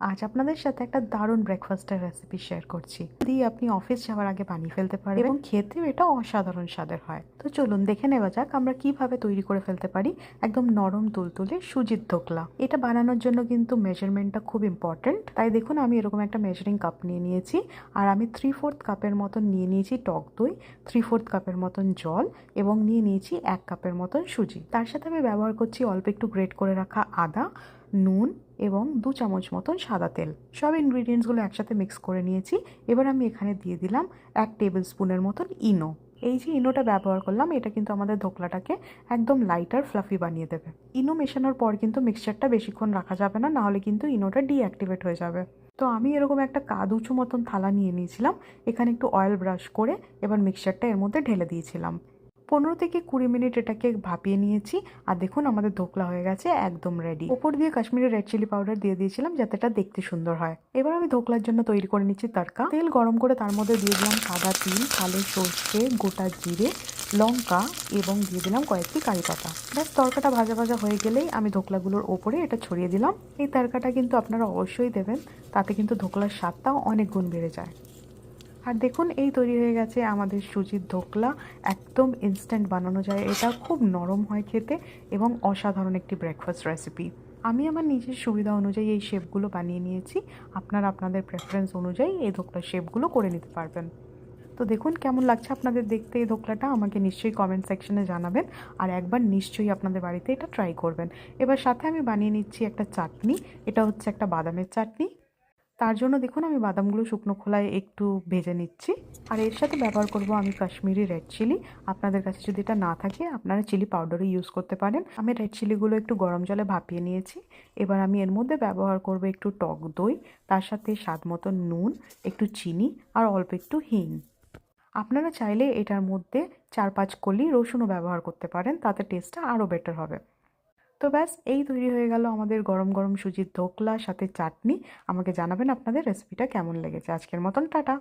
আজ আপনাদের সাথে একটা দারুণ ব্রেকফাস্টের রেসিপি শেয়ার করছি, দিয়ে আপনি অফিস যাওয়ার আগে বানিয়ে ফেলতে পারেন এবং খেতেও এটা অসাধারণ স্বাদের হয়। তো চলুন দেখে নেওয়া যাক আমরা কিভাবে তৈরি করে ফেলতে পারি একদম নরম তুলতুলে সুজির ধোকলা। এটা বানানোর জন্য কিন্তু মেজারমেন্টটা খুব ইম্পর্টেন্ট। তাই দেখুন আমি এরকম একটা মেজারিং কাপ নিয়ে নিয়েছি, আর আমি 3/4 কাপের মতন নিয়ে নিয়েছি টক দই, 3/4 কাপের মতন জল এবং নিয়ে নিয়েছি 1 কাপের মতন সুজি। তার সাথে আমি ব্যবহার করছি অল্প একটু গ্রেট করে রাখা আদা, নুন এবং 2 চামচ মতন সাদা তেল। সব ইনগ্রিডিয়েন্টসগুলো একসাথে মিক্স করে নিয়েছি। এবার আমি এখানে দিয়ে দিলাম 1 টেবিল স্পুনের মতন ইনো। এই যে ইনোটা ব্যবহার করলাম এটা কিন্তু আমাদের ধোকলাটাকে একদম লাইট আর ফ্লাফি বানিয়ে দেবে। ইনো মেশানোর পর কিন্তু মিক্সচারটা বেশিক্ষণ রাখা যাবে না, নাহলে কিন্তু ইনোটা ডিঅ্যাক্টিভেট হয়ে যাবে। তো আমি এরকম একটা কাঁধ উঁচু মতন থালা নিয়ে নিয়েছিলাম, এখানে একটু অয়েল ব্রাশ করে এবার মিক্সচারটা এর মধ্যে ঢেলে দিয়েছিলাম। 15 থেকে 20 মিনিট এটাকে ভাপিয়ে নিয়েছি, আর দেখুন আমাদের ধোকলা হয়ে গেছে একদম রেডি। ওপর দিয়ে কাশ্মীরি রেড চিলি পাউডার দিয়ে দিয়েছিলাম যাতে এটা দেখতে সুন্দর হয়। এবার আমি ধোকলার জন্য তৈরি করে নিচ্ছি তড়কা। তেল গরম করে তার মধ্যে দিয়ে দিলাম সাদা তিল, কালো সর্ষে, গোটা জিরে, লঙ্কা এবং দিয়ে দিলাম কয়েকটি কারি পাতা। ব্যাস তড়কাটা ভাজা ভাজা হয়ে গেলেই আমি ধোকলাগুলোর ওপরে এটা ছড়িয়ে দিলাম। এই তড়কাটা কিন্তু আপনারা অবশ্যই দেবেন, তাতে কিন্তু ধোকলার স্বাদটাও অনেক গুণ বেড়ে যায়। আর দেখুন এই তৈরি হয়ে গেছে আমাদের সুজির ধোকলা। একদম ইনস্ট্যান্ট বানানো যায়, এটা খুব নরম হয় খেতে এবং অসাধারণ একটি ব্রেকফাস্ট রেসিপি। আমি আমার নিজের সুবিধা অনুযায়ী এই শেপগুলো বানিয়ে নিয়েছি, আপনারা আপনাদের প্রেফারেন্স অনুযায়ী এই ধোকলার শেপগুলো করে নিতে পারবেন। তো দেখুন কেমন লাগছে আপনাদের দেখতে এই ধোকলাটা, আমাকে নিশ্চয়ই কমেন্ট সেকশনে জানাবেন, আর একবার নিশ্চয়ই আপনাদের বাড়িতে এটা ট্রাই করবেন। এবার সাথে আমি বানিয়ে নিচ্ছি একটা চাটনি, এটা হচ্ছে একটা বাদামের চাটনি। তার জন্য দেখুন আমি বাদামগুলো শুকনো খোলায় একটু ভেজে নিচ্ছি, আর এর সাথে ব্যবহার করব আমি কাশ্মীরি রেড চিলি। আপনাদের কাছে যদি এটা না থাকে আপনারা চিলি পাউডারও ইউজ করতে পারেন। আমি রেড চিলিগুলো একটু গরম জলে ভাপিয়ে নিয়েছি। এবার আমি এর মধ্যে ব্যবহার করব একটু টক দই, তার সাথে স্বাদ মতো নুন, একটু চিনি আর অল্প একটু হিং। আপনারা চাইলে এটার মধ্যে 4-5 কলি রসুনও ব্যবহার করতে পারেন, তাতে টেস্টটা আরও বেটার হবে। তো ব্যাস এই তৈরি হয়ে গেল আমাদের গরম গরম সুজির ধোকলা সাথে চাটনি। আমাকে জানাবেন আপনাদের রেসিপিটা কেমন লেগেছে। আজকের মতন টাটা।